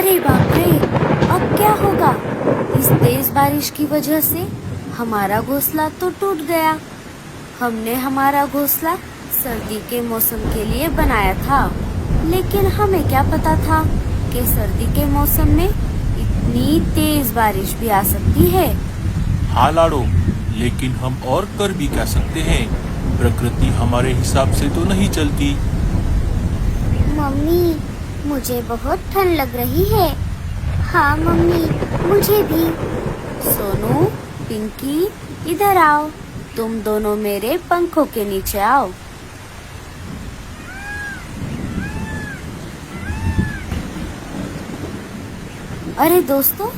अरे बाप रे, अब क्या होगा? इस तेज बारिश की वजह से हमारा घोंसला तो टूट गया। हमने हमारा घोंसला सर्दी के मौसम के लिए बनाया था, लेकिन हमें क्या पता था कि सर्दी के मौसम में इतनी तेज बारिश भी आ सकती है। हाँ लाडो, लेकिन हम और कर भी क्या सकते हैं? प्रकृति हमारे हिसाब से तो नहीं चलती। मम्मी, मुझे बहुत ठंड लग रही है। हाँ मम्मी, मुझे भी। सोनू, पिंकी, इधर आओ। तुम दोनों मेरे पंखों के नीचे आओ। अरे दोस्तों,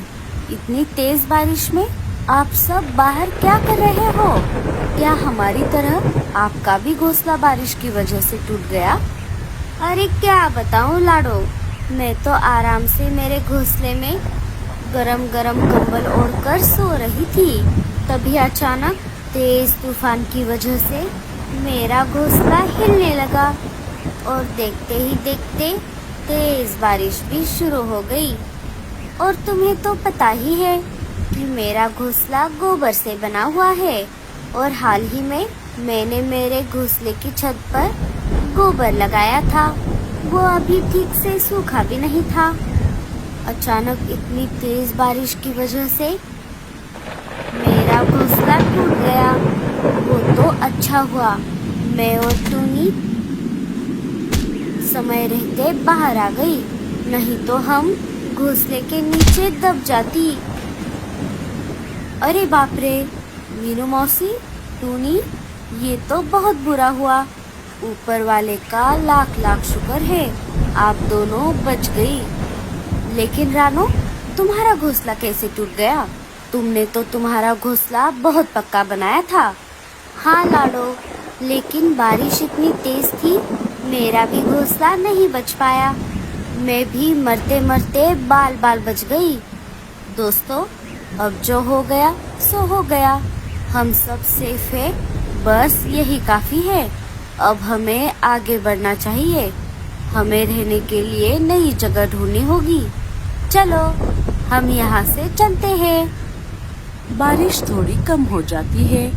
इतनी तेज बारिश में आप सब बाहर क्या कर रहे हो? क्या हमारी तरह आपका भी घोंसला बारिश की वजह से टूट गया? अरे क्या बताऊं लाडो, मैं तो आराम से मेरे घोंसले में गरम गरम कंबल ओढ़कर सो रही थी। तभी अचानक तेज तूफान की वजह से मेरा घोंसला हिलने लगा और देखते ही देखते तेज बारिश भी शुरू हो गई। और तुम्हें तो पता ही है कि मेरा घोंसला गोबर से बना हुआ है और हाल ही में मैंने मेरे घोंसले की छत पर गोबर लगाया था। वो अभी ठीक से सूखा भी नहीं था। अचानक इतनी तेज बारिश की वजह से मेरा घोंसला टूट गया। वो तो अच्छा हुआ मैं और टूनी समय रहते बाहर आ गई, नहीं तो हम घोंसले के नीचे दब जाती। अरे बाप रे, मीनू मौसी, टूनी, ये तो बहुत बुरा हुआ। ऊपर वाले का लाख लाख शुक्र है, आप दोनों बच गई। लेकिन रानो, तुम्हारा घोंसला कैसे टूट गया? तुमने तो तुम्हारा घोंसला बहुत पक्का बनाया था। हाँ लाडो, लेकिन बारिश इतनी तेज थी, मेरा भी घोंसला नहीं बच पाया। मैं भी मरते मरते बाल बाल बच गई। दोस्तों, अब जो हो गया सो हो गया। हम सब सेफ है, बस यही काफी है। अब हमें आगे बढ़ना चाहिए। हमें रहने के लिए नई जगह ढूंढनी होगी। चलो, हम यहाँ से चलते हैं। बारिश थोड़ी कम हो जाती है,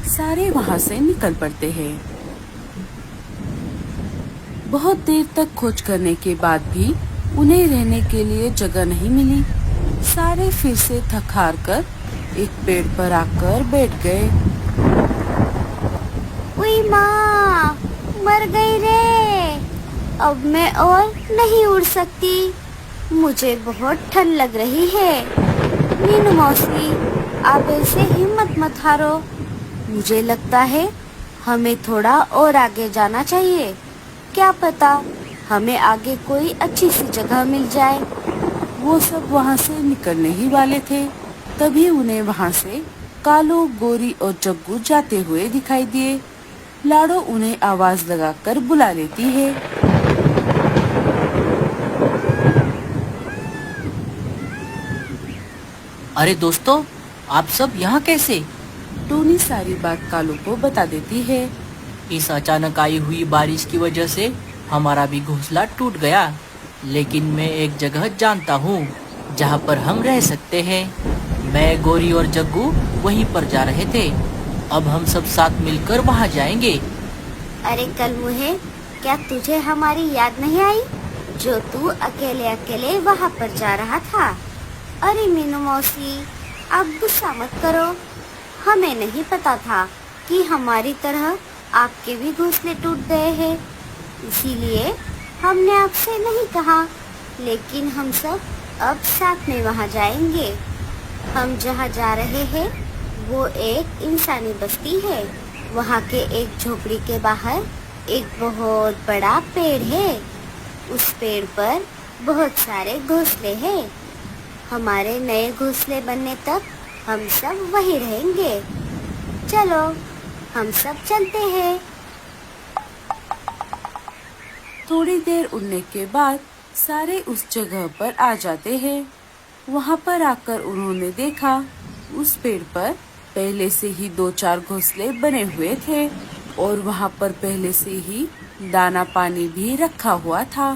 सारे वहाँ से निकल पड़ते हैं। बहुत देर तक खोज करने के बाद भी उन्हें रहने के लिए जगह नहीं मिली। सारे फिर से थक हार कर एक पेड़ पर आकर बैठ गए। उई माँ, मर गई रे। अब मैं और नहीं उड़ सकती। मुझे बहुत ठंड लग रही है। मीनू मौसी, आप ऐसे हिम्मत मत हारो। मुझे लगता है हमें थोड़ा और आगे जाना चाहिए। क्या पता हमें आगे कोई अच्छी सी जगह मिल जाए। वो सब वहाँ से निकलने ही वाले थे, तभी उन्हें वहाँ से कालू, गोरी और जग्गू जाते हुए दिखाई दिए। लाडो उन्हें आवाज लगाकर बुला लेती है। अरे दोस्तों, आप सब यहाँ कैसे? टूनी सारी बात कालू को बता देती है। इस अचानक आई हुई बारिश की वजह से हमारा भी घोंसला टूट गया, लेकिन मैं एक जगह जानता हूँ जहाँ पर हम रह सकते हैं। मैं, गोरी और जग्गू वहीं पर जा रहे थे। अब हम सब साथ मिलकर वहाँ जाएंगे। अरे कल मुहे, क्या तुझे हमारी याद नहीं आई जो तू अकेले अकेले वहाँ पर जा रहा था? अरे मीनू मौसी, आप गुस्सा मत करो। हमें नहीं पता था कि हमारी तरह आपके भी घोंसले टूट गए हैं, इसीलिए हमने आपसे नहीं कहा। लेकिन हम सब अब साथ में वहाँ जाएंगे। हम जहाँ जा रहे हैं वो एक इंसानी बस्ती है। वहाँ के एक झोपड़ी के बाहर एक बहुत बड़ा पेड़ है। उस पेड़ पर बहुत सारे घोंसले हैं। हमारे नए घोंसले बनने तक हम सब वहीं रहेंगे। चलो, हम सब चलते हैं। थोड़ी देर उड़ने के बाद सारे उस जगह पर आ जाते हैं। वहाँ पर आकर उन्होंने देखा उस पेड़ पर पहले से ही 2-4 घोंसले बने हुए थे और वहाँ पर पहले से ही दाना पानी भी रखा हुआ था।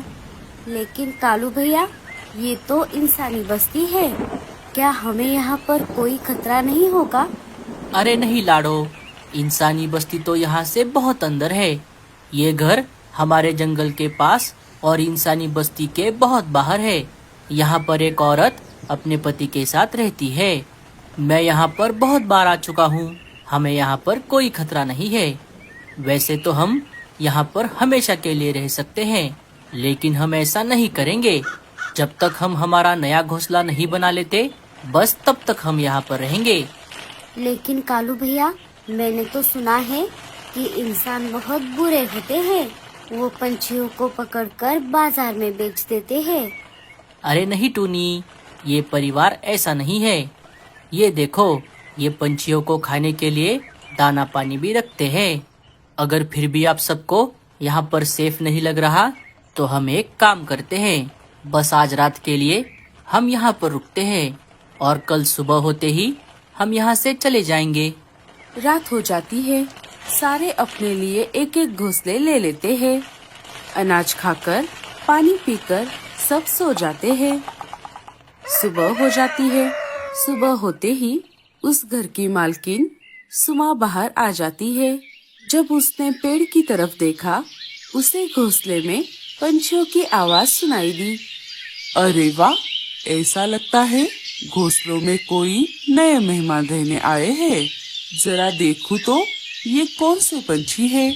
लेकिन कालू भैया, ये तो इंसानी बस्ती है। क्या हमें यहाँ पर कोई खतरा नहीं होगा? अरे नहीं लाडो, इंसानी बस्ती तो यहाँ से बहुत अंदर है। ये घर हमारे जंगल के पास और इंसानी बस्ती के बहुत बाहर है। यहाँ पर एक औरत अपने पति के साथ रहती है। मैं यहाँ पर बहुत बार आ चुका हूँ। हमें यहाँ पर कोई खतरा नहीं है। वैसे तो हम यहाँ पर हमेशा के लिए रह सकते हैं, लेकिन हम ऐसा नहीं करेंगे। जब तक हम हमारा नया घोंसला नहीं बना लेते, बस तब तक हम यहाँ पर रहेंगे। लेकिन कालू भैया, मैंने तो सुना है कि इंसान बहुत बुरे होते हैं। वो पंछियों को पकड़कर बाजार में बेच देते हैं। अरे नहीं टूनी, ये परिवार ऐसा नहीं है। ये देखो, ये पंछियों को खाने के लिए दाना पानी भी रखते हैं। अगर फिर भी आप सबको यहाँ पर सेफ नहीं लग रहा, तो हम एक काम करते हैं। बस आज रात के लिए हम यहाँ पर रुकते हैं और कल सुबह होते ही हम यहाँ से चले जाएंगे। रात हो जाती है। सारे अपने लिए एक एक घोंसले ले लेते हैं। अनाज खाकर, पानी पीकर सब सो जाते हैं। सुबह हो जाती है। सुबह होते ही उस घर की मालकिन सुमा बाहर आ जाती है। जब उसने पेड़ की तरफ देखा, उसे घोंसले में पंछियों की आवाज सुनाई दी। अरे वाह, ऐसा लगता है घोंसलों में कोई नए मेहमान रहने आए हैं। जरा देखूं तो ये कौन से पंछी है।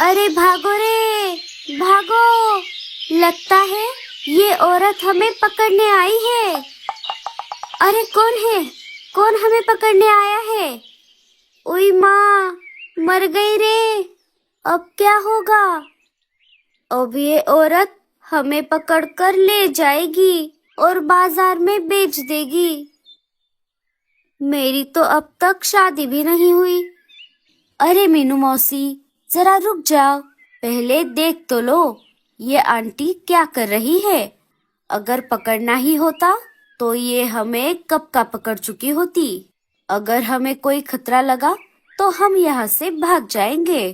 अरे भागो रे, भागो! लगता है ये औरत हमें पकड़ने आई है। अरे कौन है? कौन हमें पकड़ने आया है? ओई माँ, मर गई रे! अब क्या होगा? अब ये औरत हमें पकड़कर ले जाएगी और बाजार में बेच देगी। मेरी तो अब तक शादी भी नहीं हुई। अरे मीनू मौसी, जरा रुक जाओ। पहले देख तो लो, ये आंटी क्या कर रही है। अगर पकड़ना ही होता तो ये हमें कब का पकड़ चुकी होती। अगर हमें कोई खतरा लगा तो हम यहाँ से भाग जाएंगे।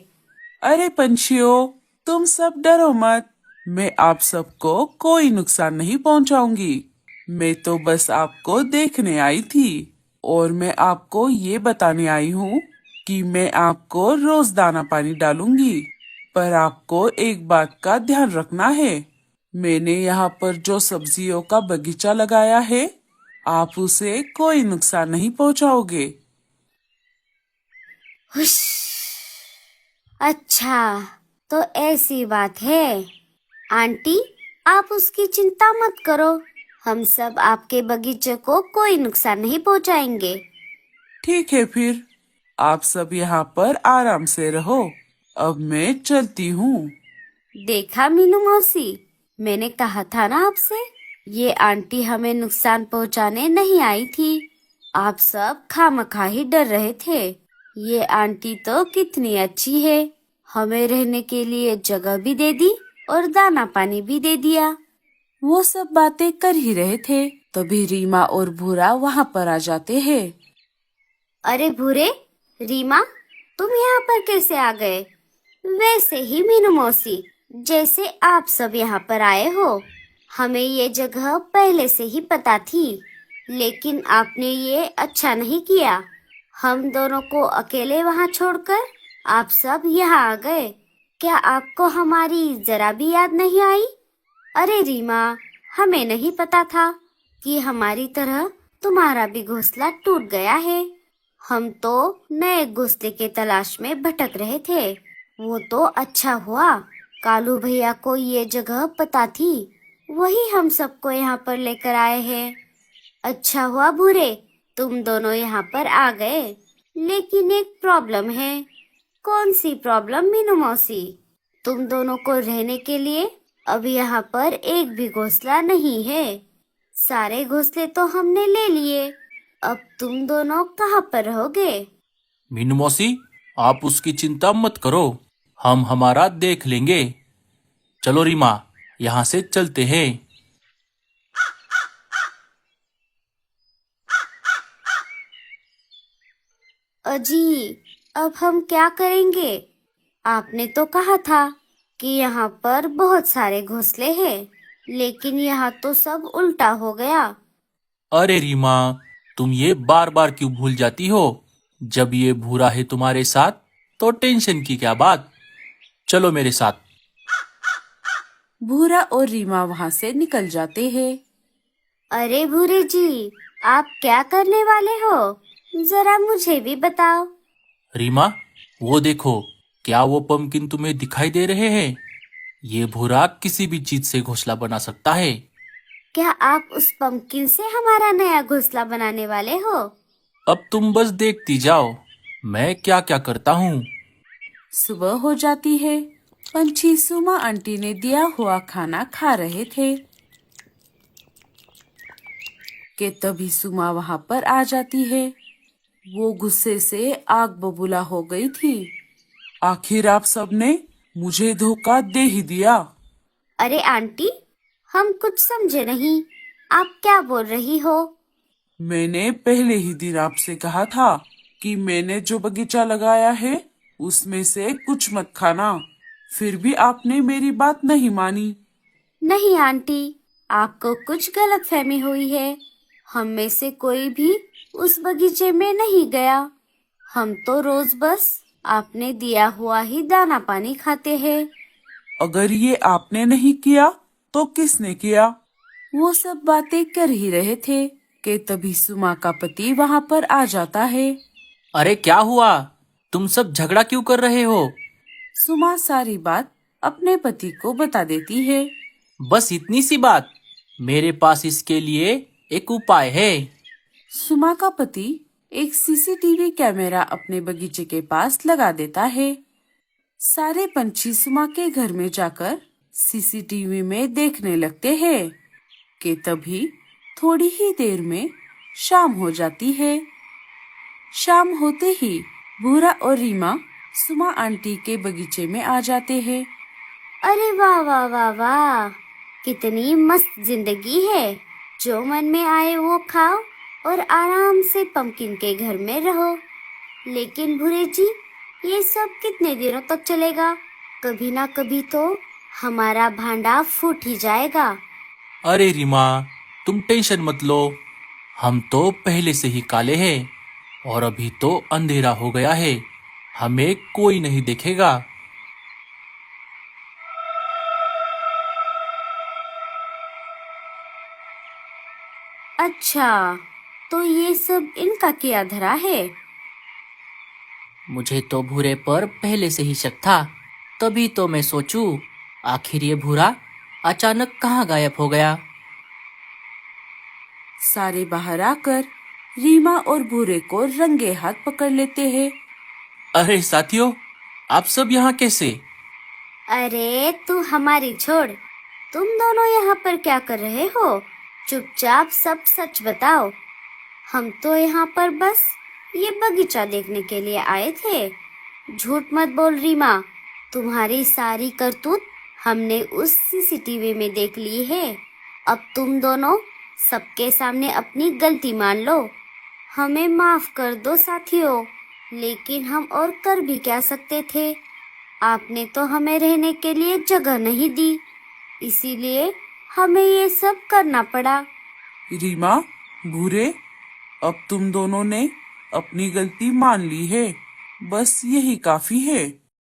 अरे पंछियों, तुम सब डरो मत। मैं आप सबको कोई नुकसान नहीं पहुंचाऊंगी। मैं तो बस आपको देखने आई थी और मैं आपको ये बताने आई हूँ कि मैं आपको रोज दाना पानी डालूंगी। पर आपको एक बात का ध्यान रखना है। मैंने यहाँ पर जो सब्जियों का बगीचा लगाया है, आप उसे कोई नुकसान नहीं पहुँचाओगे। हुश! अच्छा, तो ऐसी बात है। आंटी, आप उसकी चिंता मत करो। हम सब आपके बगीचे को कोई नुकसान नहीं पहुंचाएंगे। ठीक है फिर, आप सब यहाँ पर आराम से रहो। अब मैं चलती हूँ। देखा मीनू मौसी, मैंने कहा था ना आपसे, ये आंटी हमें नुकसान पहुंचाने नहीं आई थी। आप सब खामखा ही डर रहे थे। ये आंटी तो कितनी अच्छी है, हमें रहने के लिए जगह भी दे दी और दाना पानी भी दे दिया। वो सब बातें कर ही रहे थे, तभी रीमा और भूरा वहाँ पर आ जाते हैं। अरे भूरे, रीमा, तुम यहाँ पर कैसे आ गए? वैसे ही मीनू मौसी, जैसे आप सब यहाँ पर आए हो। हमें ये जगह पहले से ही पता थी, लेकिन आपने ये अच्छा नहीं किया। हम दोनों को अकेले वहाँ छोड़कर आप सब यहाँ आ गए। क्या आपको हमारी जरा भी याद नहीं आई? अरे रीमा, हमें नहीं पता था कि हमारी तरह तुम्हारा भी घोंसला टूट गया है। हम तो नए घोंसले के तलाश में भटक रहे थे। वो तो अच्छा हुआ, कालू भैया को ये जगह पता थी, वही हम सबको यहाँ पर लेकर आए हैं। अच्छा हुआ भूरे, तुम दोनों यहाँ पर आ गए। लेकिन एक प्रॉब्लम है। कौन सी प्रॉब्लम मीनू मौसी? तुम दोनों को रहने के लिए अब यहाँ पर एक भी घोंसला नहीं है। सारे घोंसले तो हमने ले लिए। अब तुम दोनों कहाँ पर रहोगे? मीनू मौसी, आप उसकी चिंता मत करो, हम हमारा देख लेंगे। चलो रीमा, यहाँ से चलते हैं। अजी, अब हम क्या करेंगे? आपने तो कहा था कि यहाँ पर बहुत सारे घोंसले हैं, लेकिन यहाँ तो सब उल्टा हो गया। अरे रीमा, तुम ये बार बार क्यों भूल जाती हो? जब ये भूरा है तुम्हारे साथ तो टेंशन की क्या बात। चलो मेरे साथ। भूरा और रीमा वहाँ से निकल जाते हैं। अरे भूरे जी, आप क्या करने वाले हो? जरा मुझे भी बताओ। रीमा, वो देखो, क्या वो पंपकिन तुम्हें दिखाई दे रहे हैं? ये भूरा किसी भी चीज से घोंसला बना सकता है। क्या आप उस पंपकिन से हमारा नया घोंसला बनाने वाले हो? अब तुम बस देखती जाओ मैं क्या क्या करता हूँ। सुबह हो जाती है। पंछी सुमा आंटी ने दिया हुआ खाना खा रहे थे कि तभी सुमा वहाँ पर आ जाती है। वो गुस्से से आग बबूला हो गई थी। आखिर आप सबने मुझे धोखा दे ही दिया। अरे आंटी, हम कुछ समझे नहीं। आप क्या बोल रही हो? मैंने पहले ही दिन आपसे कहा था कि मैंने जो बगीचा लगाया है उसमें से कुछ मत खाना। फिर भी आपने मेरी बात नहीं मानी। नहीं आंटी, आपको कुछ गलतफहमी हुई है। हम में से कोई भी उस बगीचे में नहीं गया। हम तो रोज बस आपने दिया हुआ ही दाना पानी खाते हैं। अगर ये आपने नहीं किया तो किसने किया? वो सब बातें कर ही रहे थे कि तभी सुमा का पति वहाँ पर आ जाता है। अरे क्या हुआ? तुम सब झगड़ा क्यों कर रहे हो? सुमा सारी बात अपने पति को बता देती है। बस इतनी सी बात? मेरे पास इसके लिए एक उपाय है। सुमा का पति एक सीसीटीवी कैमरा अपने बगीचे के पास लगा देता है। सारे पंछी सुमा के घर में जाकर सीसीटीवी में देखने लगते हैं कि तभी थोड़ी ही देर में शाम हो जाती है। शाम होते ही भूरा और रीमा सुमा आंटी के बगीचे में आ जाते हैं। अरे वाह वाह वाह वाह, कितनी मस्त जिंदगी है। जो मन में आए वो खाओ और आराम से पंपकिन के घर में रहो। लेकिन भूरे जी, ये सब कितने दिनों तक चलेगा? कभी ना कभी तो हमारा भांडा फूट ही जाएगा। अरे रीमा, तुम टेंशन मत लो। हम तो पहले से ही काले हैं और अभी तो अंधेरा हो गया है। हमें कोई नहीं देखेगा। अच्छा, तो ये सब इनका किया धरा है। मुझे तो भूरे पर पहले से ही शक था। तभी तो मैं सोचूं, आखिर ये भूरा अचानक कहाँ गायब हो गया। सारे बाहर आकर रीमा और भूरे को रंगे हाथ पकड़ लेते हैं। अरे साथियों, आप सब यहाँ कैसे? अरे तू हमारी छोड़, तुम दोनों यहाँ पर क्या कर रहे हो? चुपचाप सब सच बताओ। हम तो यहाँ पर बस ये बगीचा देखने के लिए आए थे। झूठ मत बोल रीमा, तुम्हारी सारी करतूत हमने उस सीसीटीवी में देख ली है। अब तुम दोनों सबके सामने अपनी गलती मान लो। हमें माफ कर दो साथियों, लेकिन हम और कर भी क्या सकते थे। आपने तो हमें रहने के लिए जगह नहीं दी, इसीलिए हमें ये सब करना पड़ा। रीमा, भूरे, अब तुम दोनों ने अपनी गलती मान ली है। बस यही काफी है।